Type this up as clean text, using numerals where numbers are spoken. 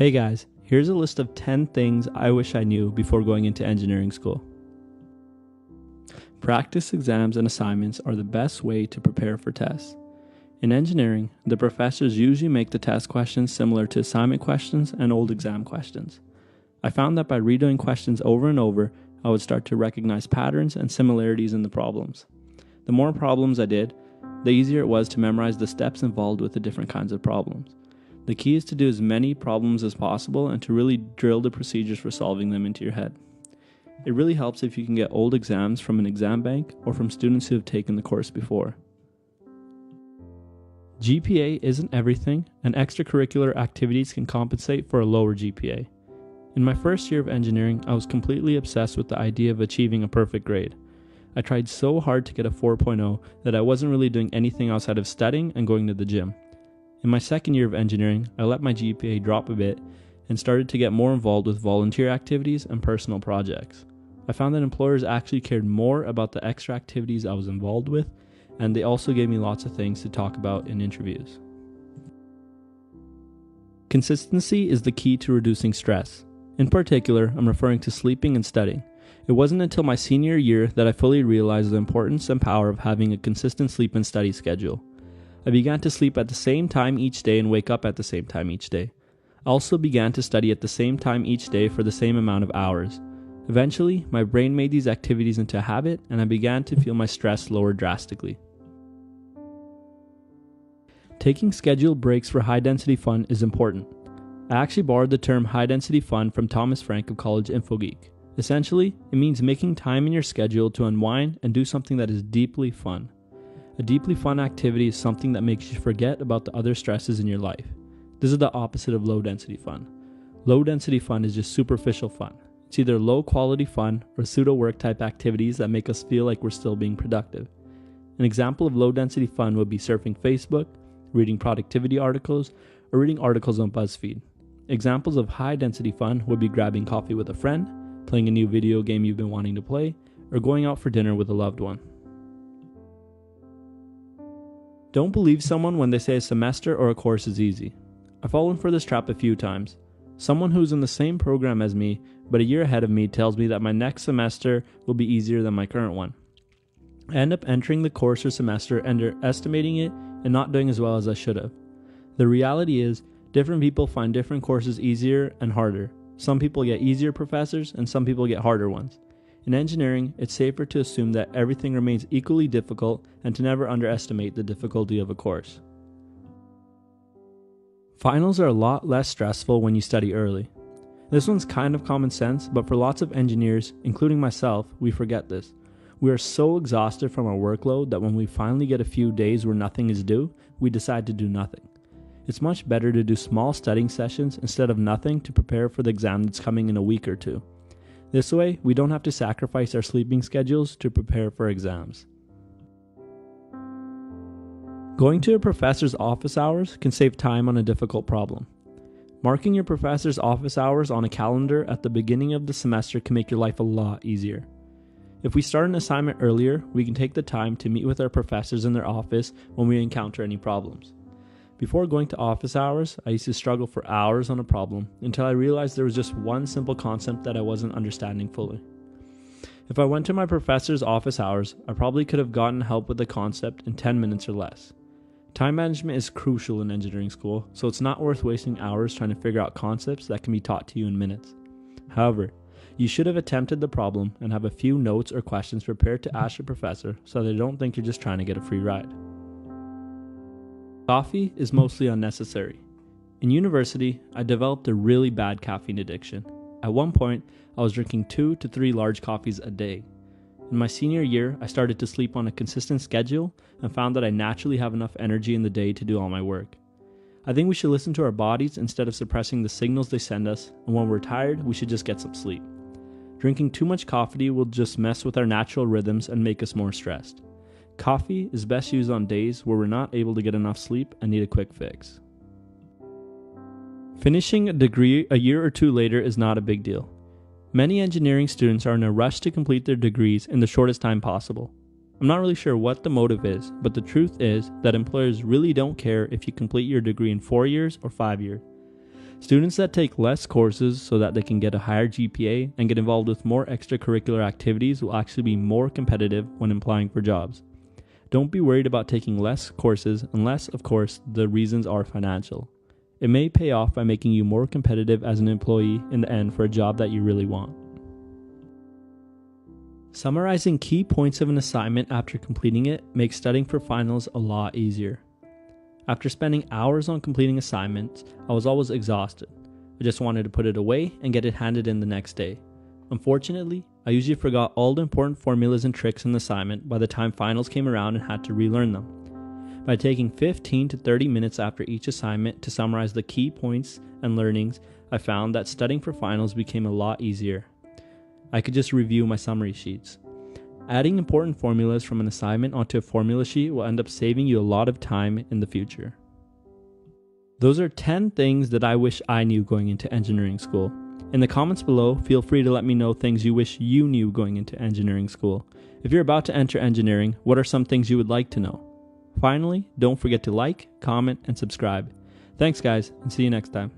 Hey guys, here's a list of 10 things I wish I knew before going into engineering school. Practice exams and assignments are the best way to prepare for tests. In engineering, the professors usually make the test questions similar to assignment questions and old exam questions. I found that by redoing questions over and over, I would start to recognize patterns and similarities in the problems. The more problems I did, the easier it was to memorize the steps involved with the different kinds of problems. The key is to do as many problems as possible and to really drill the procedures for solving them into your head. It really helps if you can get old exams from an exam bank or from students who have taken the course before. GPA isn't everything, and extracurricular activities can compensate for a lower GPA. In my first year of engineering, I was completely obsessed with the idea of achieving a perfect grade. I tried so hard to get a 4.0 that I wasn't really doing anything outside of studying and going to the gym. In my second year of engineering, I let my GPA drop a bit and started to get more involved with volunteer activities and personal projects. I found that employers actually cared more about the extra activities I was involved with, and they also gave me lots of things to talk about in interviews. Consistency is the key to reducing stress. In particular, I'm referring to sleeping and studying. It wasn't until my senior year that I fully realized the importance and power of having a consistent sleep and study schedule. I began to sleep at the same time each day and wake up at the same time each day. I also began to study at the same time each day for the same amount of hours. Eventually, my brain made these activities into a habit and I began to feel my stress lower drastically. Taking scheduled breaks for high-density fun is important. I actually borrowed the term high-density fun from Thomas Frank of College InfoGeek. Essentially, it means making time in your schedule to unwind and do something that is deeply fun. A deeply fun activity is something that makes you forget about the other stresses in your life. This is the opposite of low-density fun. Low-density fun is just superficial fun. It's either low-quality fun or pseudo-work type activities that make us feel like we're still being productive. An example of low-density fun would be surfing Facebook, reading productivity articles, or reading articles on BuzzFeed. Examples of high-density fun would be grabbing coffee with a friend, playing a new video game you've been wanting to play, or going out for dinner with a loved one. Don't believe someone when they say a semester or a course is easy. I've fallen for this trap a few times. Someone who's in the same program as me, but a year ahead of me, tells me that my next semester will be easier than my current one. I end up entering the course or semester, underestimating it, and not doing as well as I should have. The reality is, different people find different courses easier and harder. Some people get easier professors, and some people get harder ones. In engineering, it's safer to assume that everything remains equally difficult and to never underestimate the difficulty of a course. Finals are a lot less stressful when you study early. This one's kind of common sense, but for lots of engineers, including myself, we forget this. We are so exhausted from our workload that when we finally get a few days where nothing is due, we decide to do nothing. It's much better to do small studying sessions instead of nothing to prepare for the exam that's coming in a week or two. This way, we don't have to sacrifice our sleeping schedules to prepare for exams. Going to a professor's office hours can save time on a difficult problem. Marking your professor's office hours on a calendar at the beginning of the semester can make your life a lot easier. If we start an assignment earlier, we can take the time to meet with our professors in their office when we encounter any problems. Before going to office hours, I used to struggle for hours on a problem until I realized there was just one simple concept that I wasn't understanding fully. If I went to my professor's office hours, I probably could have gotten help with the concept in 10 minutes or less. Time management is crucial in engineering school, so it's not worth wasting hours trying to figure out concepts that can be taught to you in minutes. However, you should have attempted the problem and have a few notes or questions prepared to ask your professor so they don't think you're just trying to get a free ride. Coffee is mostly unnecessary. In university, I developed a really bad caffeine addiction. At one point, I was drinking 2 to 3 large coffees a day. In my senior year, I started to sleep on a consistent schedule and found that I naturally have enough energy in the day to do all my work. I think we should listen to our bodies instead of suppressing the signals they send us, and when we're tired, we should just get some sleep. Drinking too much coffee will just mess with our natural rhythms and make us more stressed. Coffee is best used on days where we're not able to get enough sleep and need a quick fix. Finishing a degree a year or two later is not a big deal. Many engineering students are in a rush to complete their degrees in the shortest time possible. I'm not really sure what the motive is, but the truth is that employers really don't care if you complete your degree in 4 years or 5 years. Students that take less courses so that they can get a higher GPA and get involved with more extracurricular activities will actually be more competitive when applying for jobs. Don't be worried about taking less courses unless, of course, the reasons are financial. It may pay off by making you more competitive as an employee in the end for a job that you really want. Summarizing key points of an assignment after completing it makes studying for finals a lot easier. After spending hours on completing assignments, I was always exhausted. I just wanted to put it away and get it handed in the next day. Unfortunately, I usually forgot all the important formulas and tricks in the assignment by the time finals came around and had to relearn them. By taking 15 to 30 minutes after each assignment to summarize the key points and learnings, I found that studying for finals became a lot easier. I could just review my summary sheets. Adding important formulas from an assignment onto a formula sheet will end up saving you a lot of time in the future. Those are 10 things that I wish I knew going into engineering school. In the comments below, feel free to let me know things you wish you knew going into engineering school. If you're about to enter engineering, what are some things you would like to know? Finally, don't forget to like, comment, and subscribe. Thanks guys, and see you next time.